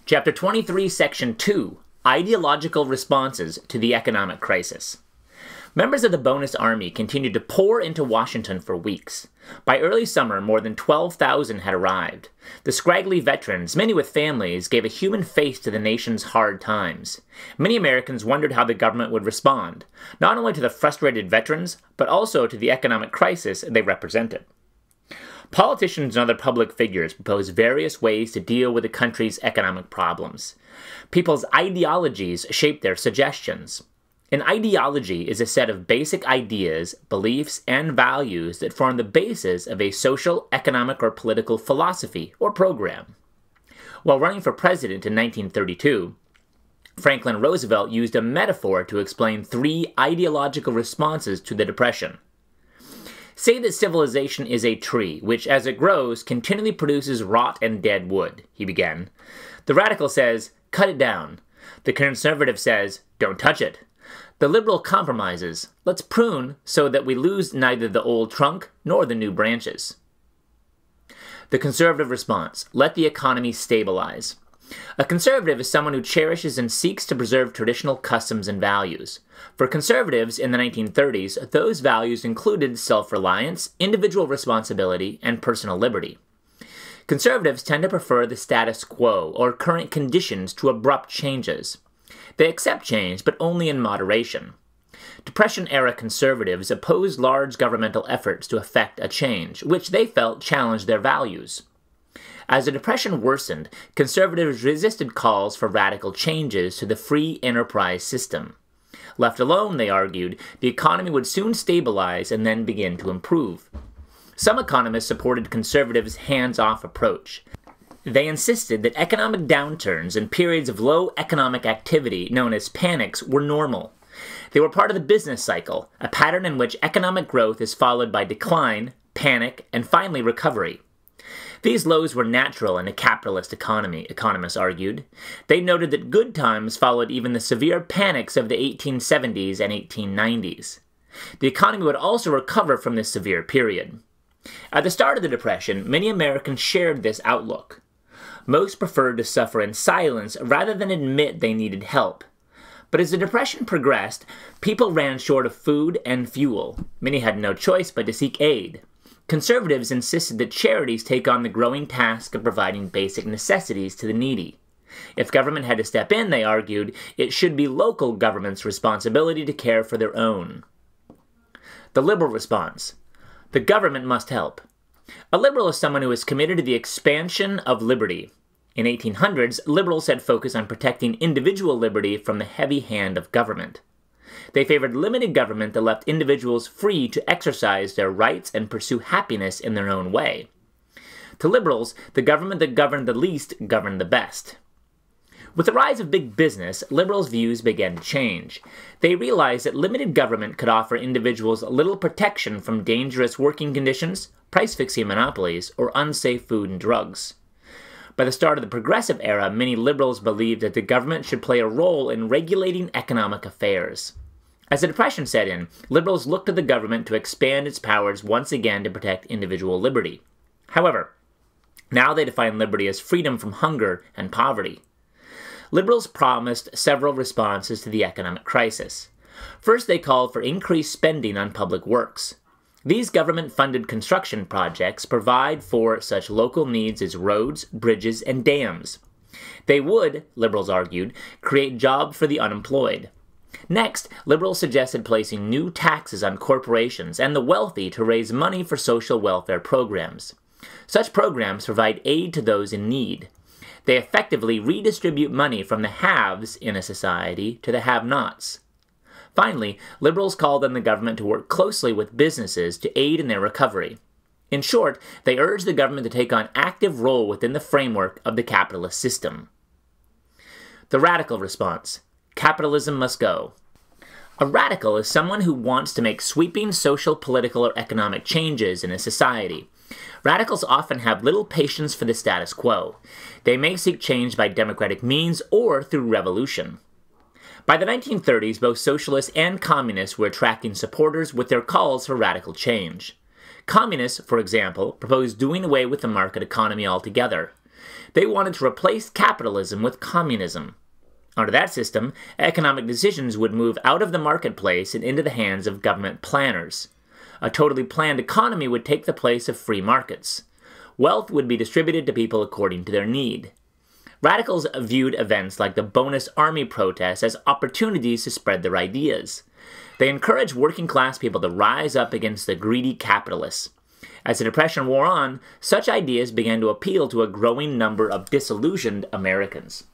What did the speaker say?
Chapter 23, Section 2, Ideological Responses to the Economic Crisis. Members of the Bonus Army continued to pour into Washington for weeks. By early summer, more than 12,000 had arrived. The scraggly veterans, many with families, gave a human face to the nation's hard times. Many Americans wondered how the government would respond, not only to the frustrated veterans, but also to the economic crisis they represented. Politicians and other public figures proposed various ways to deal with the country's economic problems. People's ideologies shaped their suggestions. An ideology is a set of basic ideas, beliefs, and values that form the basis of a social, economic, or political philosophy or program. While running for president in 1932, Franklin Roosevelt used a metaphor to explain three ideological responses to the Depression. Say that civilization is a tree, which, as it grows, continually produces rot and dead wood, he began. The radical says, cut it down. The conservative says, don't touch it. The liberal compromises, let's prune so that we lose neither the old trunk nor the new branches. The conservative response, let the economy stabilize. A conservative is someone who cherishes and seeks to preserve traditional customs and values. For conservatives in the 1930s, those values included self-reliance, individual responsibility, and personal liberty. Conservatives tend to prefer the status quo, or current conditions, to abrupt changes. They accept change, but only in moderation. Depression-era conservatives opposed large governmental efforts to effect a change, which they felt challenged their values. As the Depression worsened, conservatives resisted calls for radical changes to the free enterprise system. Left alone, they argued, the economy would soon stabilize and then begin to improve. Some economists supported conservatives' hands-off approach. They insisted that economic downturns and periods of low economic activity, known as panics, were normal. They were part of the business cycle, a pattern in which economic growth is followed by decline, panic, and finally recovery. These lows were natural in a capitalist economy, economists argued. They noted that good times followed even the severe panics of the 1870s and 1890s. The economy would also recover from this severe period. At the start of the Depression, many Americans shared this outlook. Most preferred to suffer in silence rather than admit they needed help. But as the Depression progressed, people ran short of food and fuel. Many had no choice but to seek aid. Conservatives insisted that charities take on the growing task of providing basic necessities to the needy. If government had to step in, they argued, it should be local government's responsibility to care for their own. The liberal response. The government must help. A liberal is someone who is committed to the expansion of liberty. In 1800s, liberals had focused on protecting individual liberty from the heavy hand of government. They favored limited government that left individuals free to exercise their rights and pursue happiness in their own way. To liberals, the government that governed the least governed the best. With the rise of big business, liberals' views began to change. They realized that limited government could offer individuals little protection from dangerous working conditions, price-fixing monopolies, or unsafe food and drugs. By the start of the Progressive Era, many liberals believed that the government should play a role in regulating economic affairs. As the Depression set in, liberals looked to the government to expand its powers once again to protect individual liberty. However, now they define liberty as freedom from hunger and poverty. Liberals promised several responses to the economic crisis. First, they called for increased spending on public works. These government-funded construction projects provide for such local needs as roads, bridges, and dams. They would, liberals argued, create jobs for the unemployed. Next, liberals suggested placing new taxes on corporations and the wealthy to raise money for social welfare programs. Such programs provide aid to those in need. They effectively redistribute money from the haves in a society to the have-nots. Finally, liberals called on the government to work closely with businesses to aid in their recovery. In short, they urged the government to take on active role within the framework of the capitalist system. The radical response. Capitalism must go. A radical is someone who wants to make sweeping social, political, or economic changes in a society. Radicals often have little patience for the status quo. They may seek change by democratic means or through revolution. By the 1930s, both socialists and communists were attracting supporters with their calls for radical change. Communists, for example, proposed doing away with the market economy altogether. They wanted to replace capitalism with communism. Under that system, economic decisions would move out of the marketplace and into the hands of government planners. A totally planned economy would take the place of free markets. Wealth would be distributed to people according to their need. Radicals viewed events like the Bonus Army protests as opportunities to spread their ideas. They encouraged working-class people to rise up against the greedy capitalists. As the Depression wore on, such ideas began to appeal to a growing number of disillusioned Americans.